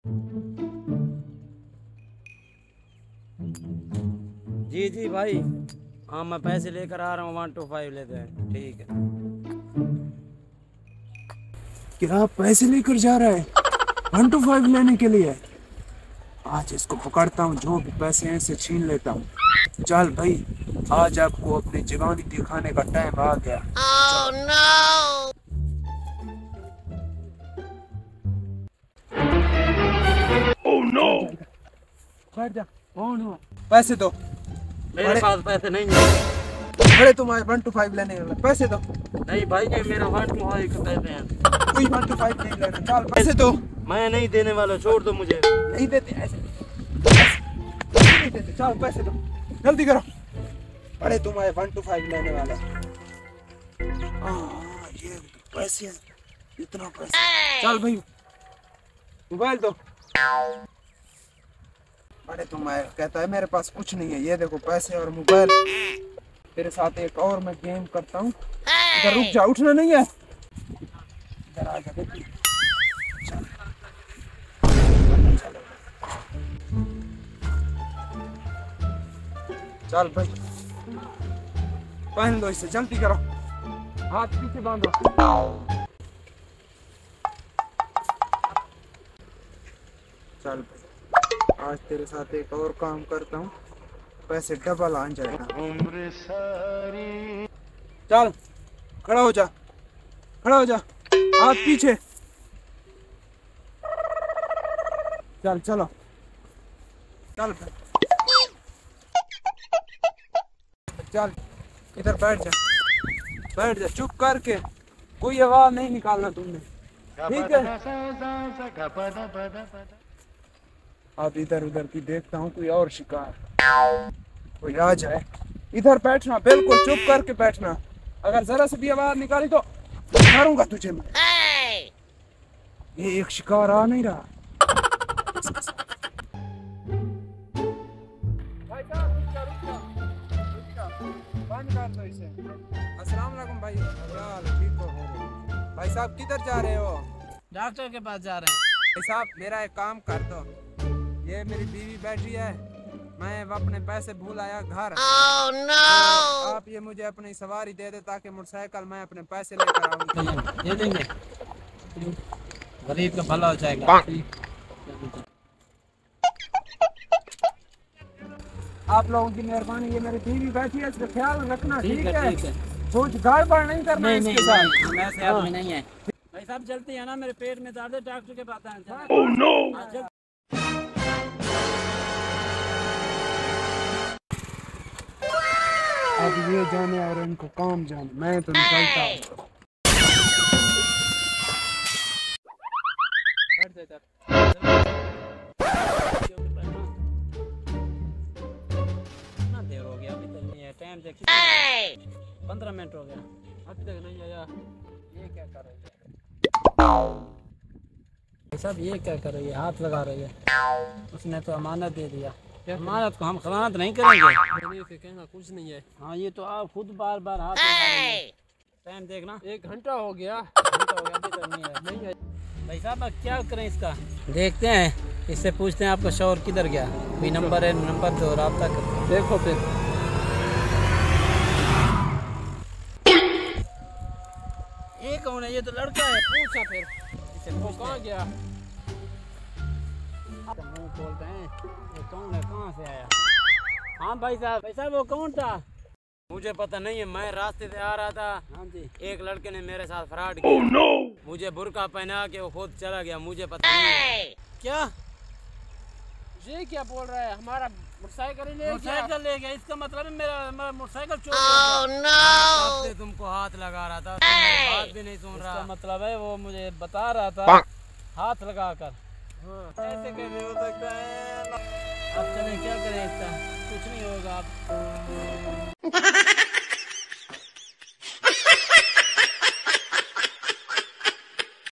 जी जी भाई, हाँ मैं पैसे लेकर आ रहा हूँ, 125 लेते हैं, ठीक है। क्या पैसे लेकर जा रहा है 125 लेने के लिए? आज इसको पकड़ता हूँ, जो भी पैसे हैं इसे छीन लेता हूँ। चल भाई, आज आपको अपनी जवानी दिखाने का टाइम आ गया। Oh no! Oh no! बैठ जा, कौन हो? पैसे दो। मेरे पास पैसे नहीं है। बड़े तुम्हारे 125 लेने वाले, पैसे दो। नहीं भाई, ये मेरा 125 के पैसे हैं। कोई 125 नहीं लेना, चल पैसे दो। मैं नहीं देने वाला, छोड़ दो मुझे। नहीं देते ऐसे, नहीं देते, चल पैसे दो, जल्दी करो। बड़े तुम्हारे 125 लेने वाले। ये पैसे हैं, इतना पैसे। चल भाई, मोबाइल दो। बड़े तुम्हारे कहता है मेरे पास कुछ नहीं है, ये देखो पैसे और मोबाइल। तेरे साथ एक और मैं गेम करता हूँ। इधर रुक जा, उठना नहीं है। इधर आ जा, देखिए। चल भाई, पहन लो इसे, जल्दी करो, हाथ पीछे बांधो। चल भाई, आज तेरे साथ एक और काम करता हूँ, पैसे डबल आ जाएगा। चल खड़ा हो जा, खड़ा हो जा, हाथ पीछे। चल चलो, चल भाई, चल इधर बैठ जा, बैठ जा चुप करके, कोई आवाज नहीं निकालना तुमने, ठीक है? अब इधर उधर की देखता हूँ, कोई और शिकार कोई आ जाए। इधर बैठना, बिल्कुल चुप करके बैठना, अगर जरा से भी आवाज निकाली तो मारूंगा तुझे मैं। ये एक शिकार आ नहीं रहा। भाई साहब रुक जा, बंद कर दो इसे। अस्सलाम वालेकुम भाई, ठीक हो? भाई साहब किधर जा रहे हो? डॉक्टर के पास जा रहे हैं। भाई साहब मेरा एक काम कर दो, ये मेरी बीवी बैठी है, मैं अपने पैसे भूल आया घर। Oh no! तो आप ये मुझे अपनी सवारी दे दे, ताकि मोटरसाइकिल मैं अपने पैसे लेकर आऊँ। दे देंगे, गरीब का भला हो जाएगा। आप लोगों की मेहरबानी, ये मेरी बीवी बैठी है, इसका ख्याल रखना, ठीक है? कुछ गड़बड़ नहीं करना इसके साथ। मैं से आदमी नहीं है। भाई साहब चलते हैं ना, मेरे पेट में दर्द है, डॉक्टर के पास आए। Oh no! अब ये जाने और इनको काम जाने, मैं तो निकलता हूँ। कितना देर हो गया, अभी तक नहीं है, टाइम देखिए 15 मिनट हो गया, अभी तक नहीं आया। ये क्या कर रही है सब, ये क्या कर रही है, हाथ लगा रही है। उसने तो अमानत दे दिया, अमानत को हम खयानत नहीं करेंगे। कहना कुछ नहीं है। हाँ ये तो आप खुद बार बार हाथ लगा रही है। टाइम देखना, 1 घंटा हो गया, अभी तक नहीं है। भाई साहब अब क्या करें इसका, देखते हैं, इससे पूछते हैं आपका शौहर किधर गया, कोई नंबर है, नंबर तो रब्ता करते, देखो फिर। ये कौन है, ये तो लड़का है, पूछा फिर इसे, वो कहाँ गया? मुँह बोलते हैं, ये कौन है, कहाँ से आया? हाँ भाई साहब वो कौन था? मुझे पता नहीं है, मैं रास्ते से आ रहा था। हाँ जी। एक लड़के ने मेरे साथ फ्रॉड किया। oh, no! मुझे बुर्का पहना के वो खुद चला गया, मुझे पता नहीं है। क्या ये क्या बोल रहा है, हमारा मोटरसाइकिल ले गया, इसका मतलब है मेरा मोटरसाइकिल चोरी हो गया। no! तुमको हाथ लगा रहा था, तुम बात भी नहीं सुन रहा। इसका मतलब है वो मुझे बता रहा था हाथ लगा कर। हाँ। ऐसे कैसे हो सकता है? अब चलें, क्या करें, इसका कुछ नहीं होगा। आप